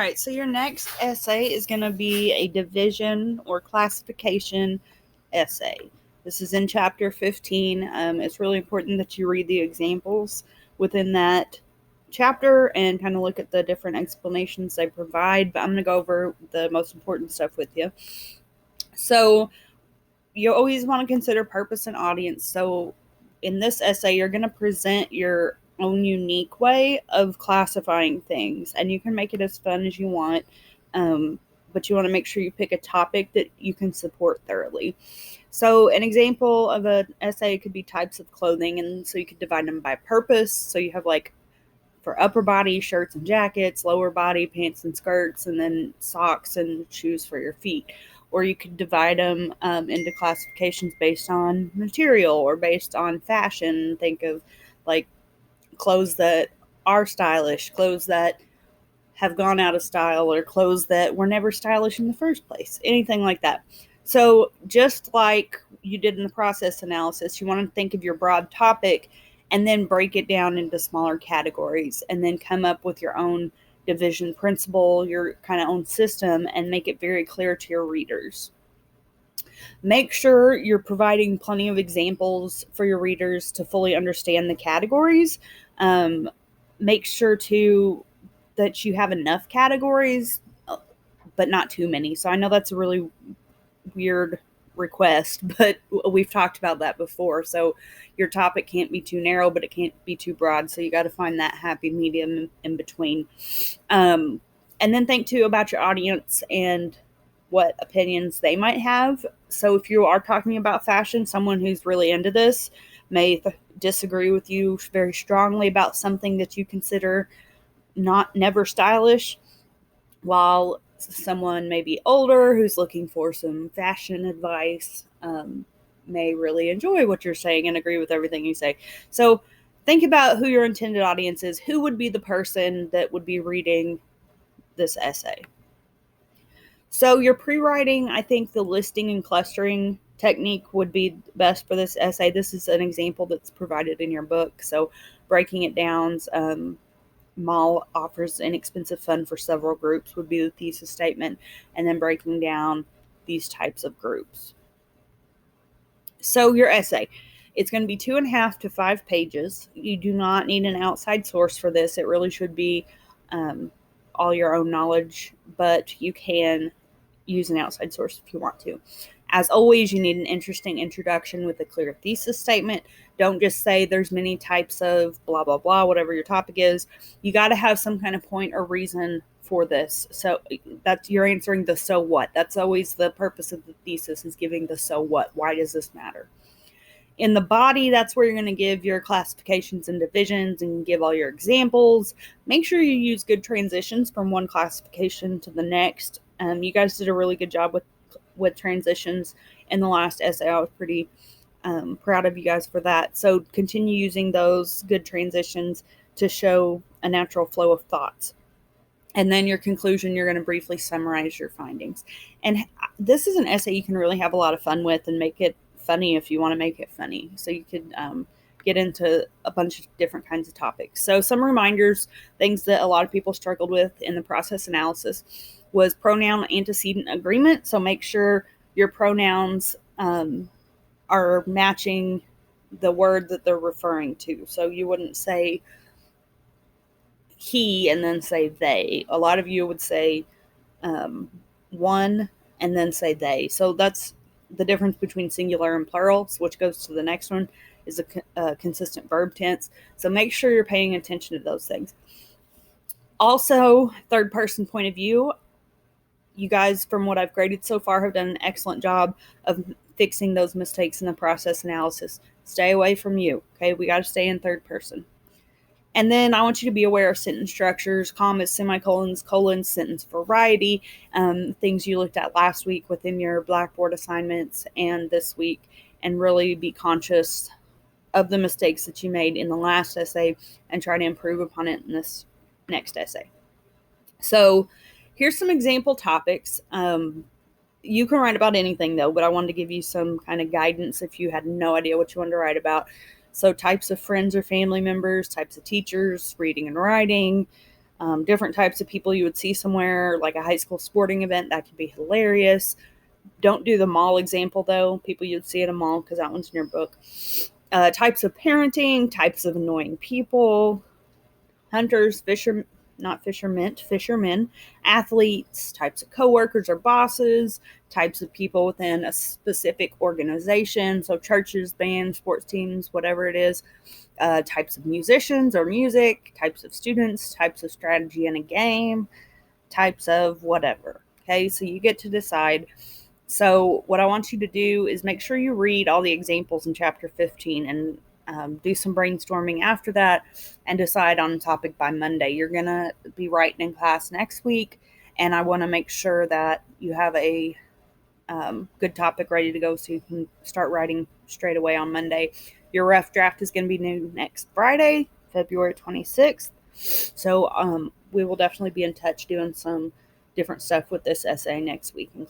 All right, so your next essay is going to be a division or classification essay. This is in chapter 15. It's really important that you read the examples within that chapter and kind of look at the different explanations they provide, but I'm going to go over the most important stuff with you. So you always want to consider purpose and audience. So in this essay, you're going to present your own unique way of classifying things, and you can make it as fun as you want, but you want to make sure you pick a topic that you can support thoroughly. So an example of an essay could be types of clothing, and so you could divide them by purpose. So you have like for upper body, shirts and jackets, lower body, pants and skirts, and then socks and shoes for your feet. Or you could divide them into classifications based on material or based on fashion. Think of like clothes that are stylish, clothes that have gone out of style, or clothes that were never stylish in the first place, anything like that. So just like you did in the process analysis, you want to think of your broad topic and then break it down into smaller categories and then come up with your own division principle, your kind of own system, and make it very clear to your readers. Make sure you're providing plenty of examples for your readers to fully understand the categories. Make sure that you have enough categories, but not too many. So I know that's a really weird request, but we've talked about that before. So your topic can't be too narrow, but it can't be too broad. So you got to find that happy medium in between. And then think too about your audience and what opinions they might have. So if you are talking about fashion, someone who's really into this may disagree with you very strongly about something that you consider never stylish, while someone maybe older who's looking for some fashion advice may really enjoy what you're saying and agree with everything you say. So think about who your intended audience is. Who would be the person that would be reading this essay? So your pre-writing, I think the listing and clustering technique would be best for this essay. This is an example that's provided in your book. So breaking it down, Mall offers inexpensive fun for several groups would be the thesis statement, and then breaking down these types of groups. So your essay, it's going to be 2.5 to 5 pages. You do not need an outside source for this. It really should be all your own knowledge, but you can use an outside source if you want to. As always, you need an interesting introduction with a clear thesis statement. Don't just say there's many types of blah, blah, blah, whatever your topic is. You got to have some kind of point or reason for this. So that's, you're answering the so what. That's always the purpose of the thesis, is giving the so what. Why does this matter? In the body, that's where you're going to give your classifications and divisions and give all your examples. Make sure you use good transitions from one classification to the next. You guys did a really good job with transitions in the last essay. I was pretty proud of you guys for that. So continue using those good transitions to show a natural flow of thoughts. And then your conclusion, you're going to briefly summarize your findings. And this is an essay you can really have a lot of fun with and make it funny if you want to make it funny. So you could get into a bunch of different kinds of topics. So some reminders, things that a lot of people struggled with in the process analysis was pronoun antecedent agreement. So make sure your pronouns are matching the word that they're referring to. So you wouldn't say he and then say they. A lot of you would say one and then say they. So that's the difference between singular and plural, which goes to the next one, is a consistent verb tense. So make sure you're paying attention to those things. Also, third person point of view. You guys, from what I've graded so far, have done an excellent job of fixing those mistakes in the process analysis. Stay away from you, okay? We got to stay in third person. And then I want you to be aware of sentence structures, commas, semicolons, colons, sentence variety, things you looked at last week within your Blackboard assignments and this week, and really be conscious of the mistakes that you made in the last essay and try to improve upon it in this next essay. So here's some example topics. You can write about anything though, but I wanted to give you some kind of guidance if you had no idea what you wanted to write about. So types of friends or family members, types of teachers, reading and writing, different types of people you would see somewhere, like a high school sporting event. That could be hilarious. Don't do the mall example, though. People you'd see at a mall, because that one's in your book. Types of parenting, types of annoying people, hunters, fishermen, athletes, types of coworkers or bosses, types of people within a specific organization, so churches, bands, sports teams, whatever it is, types of musicians or music, types of students, types of strategy in a game, types of whatever. Okay, so you get to decide. So, what I want you to do is make sure you read all the examples in chapter 15 and do some brainstorming after that and decide on the topic by Monday. You're going to be writing in class next week, and I want to make sure that you have a good topic ready to go so you can start writing straight away on Monday. Your rough draft is going to be new next Friday, February 26th. So we will definitely be in touch doing some different stuff with this essay next week in